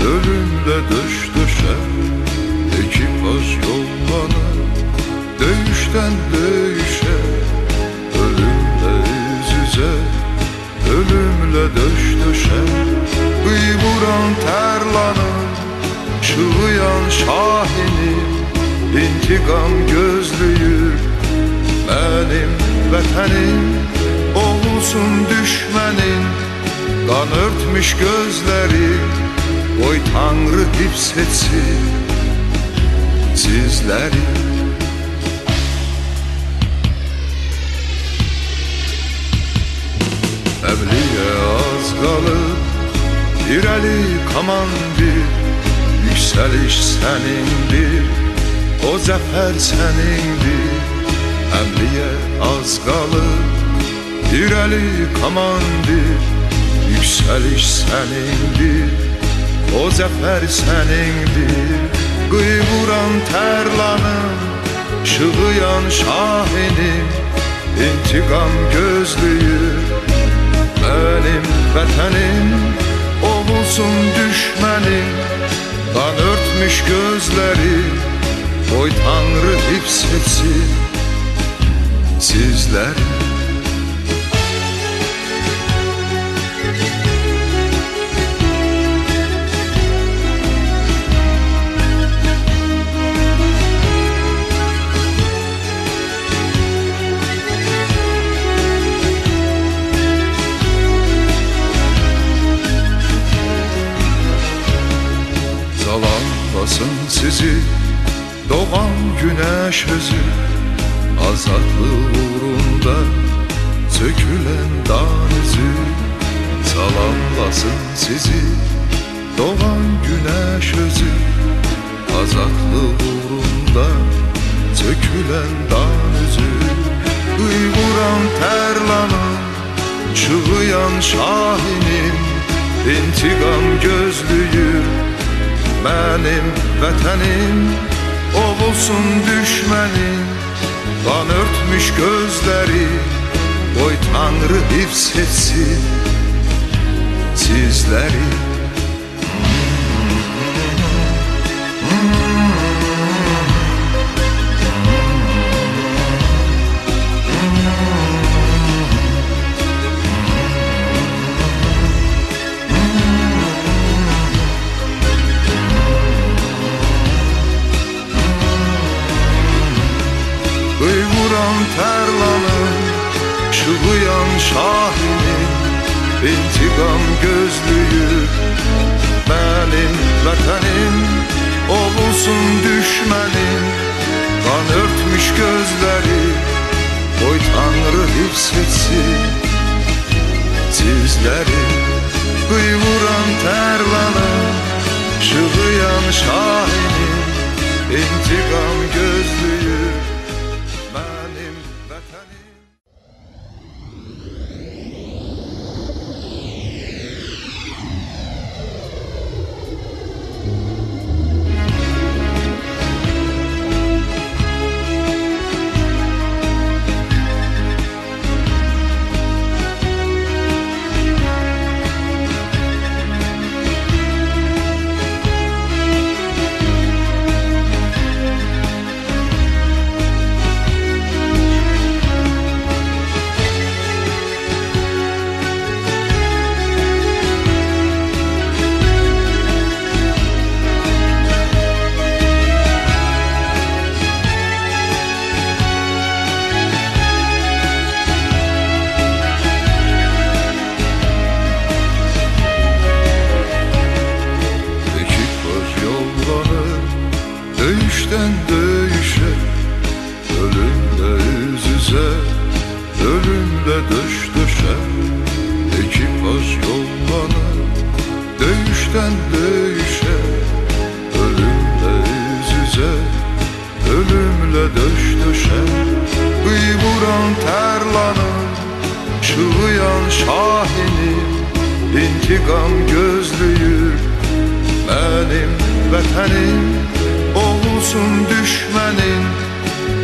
ölümle döş döşe. Ekipaj yollanır döyüşten döyüşe, ölümle yüz yüze, ölümle döş döşe. Kıy vuran terlanır, çığıyan şahinim, intikam gözlüyür benim vətənim. Olsun düşmənin qan örtmüş gözləri, qoy Tanrı hifz etsin sizləri. Əbliyə az qalıb, irəli komandir, yüksəliş sənindir, o zəfər sənindir. Əbliyə az qalıb, irəli komandir, yüksəliş sənindir, o zəfər sənindir. Qıy vuran tərlanım, şığıyan şahinim, intikam gözlüyür benim vətənim. Olsun düşmənim qan örtmüş gözləri, qoy Tanrı hifz etsin sizləri. Zalanlasın sizi doğan güneş özü, azadlık uğrunda sökülen danızı. Zalanlasın sizi doğan güneş özü, azadlık uğrunda sökülen danızı. Kıy vuran terlanım, çığıyan şahinim, intikam gözlüyür benim vətənim. Olsun düşmənin qan örtmüş gözləri, qoy Tanrı hifz etsin sizləri. Qıy vuran tərlanım, çığıyan şahinim, intikam gözlüyür benim vətənim. Olsun düşmənin qan örtmüş gözləri, qoy Tanrı hifz etsin sizləri. Qıy vuran tərlanım, çığıyan şahinim, intikam gözlüyür benim vətənim. Döyüşten döyüşe, ölümle yüz yüze, ölümle döş döşe. Ekipaj yollanır döyüşten döyüşe, ölümle yüz yüze, ölümle döş döşe. Kıy vuran terlanır, çığıyan şahinim, intikam gözlüyür benim vətənim. Olsun düşmənin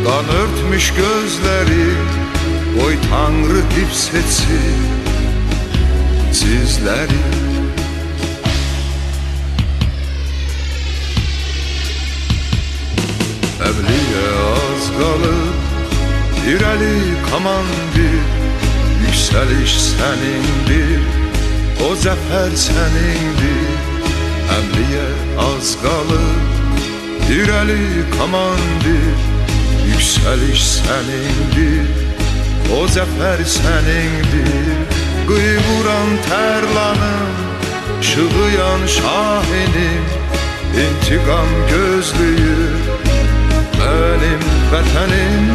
qan örtmüş gözləri, qoy Tanrı hifz etsin sizləri. komandir, yükseliş senindir, o zafer senindir. Əmriyə az qalır, irəli komandir, yükseliş senindir, o zafer senindir. Qıy vuran tərlanım, şığıyan şahinim, intiqam gözlüyür mənim vətənim.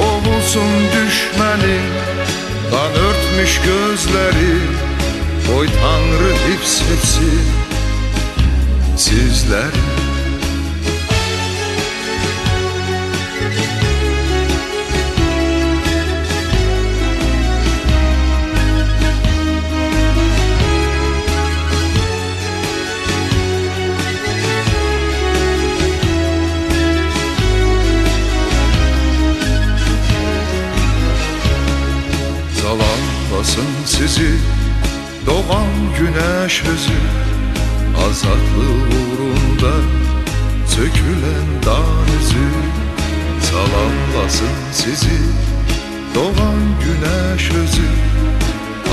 Olsun düşmənim, qan örtmüş gözləri, qoy Tanrı hifz etsin sizləri. Salamlasın sizi doğan güneş özü, azadlık uğrunda sökülen danızı. Salamlasın sizi doğan güneş özü,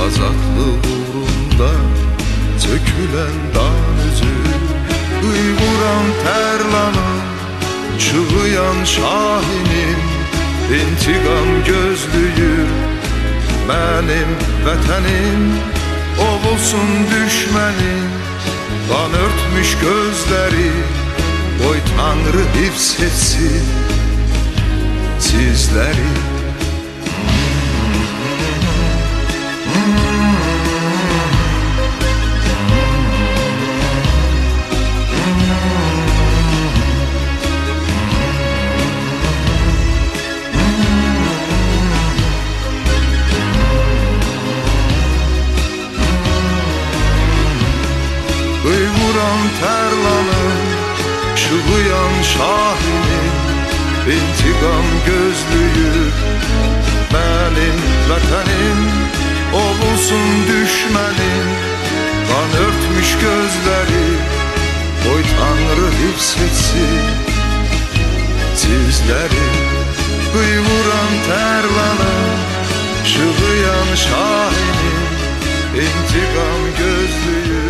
azadlık uğrunda sökülen danızı. Uyguran tərlanım, çığıyan şahinim, intiqam gözlüyür mənim vətənim. Olsun düşmənim, qan örtmüş gözləri, qoy Tanrı hifz etsin sizləri. Qıy vuran tərlanım, şığıyan şahinim, intiqam gözlüyür mənim vətənim. Olsun düşmənim, qan örtmüş gözləri, qoy Tanrı hifz etsin sizləri. Qıy vuran tərlanım, şığıyan şahinim, intiqam gözlüyür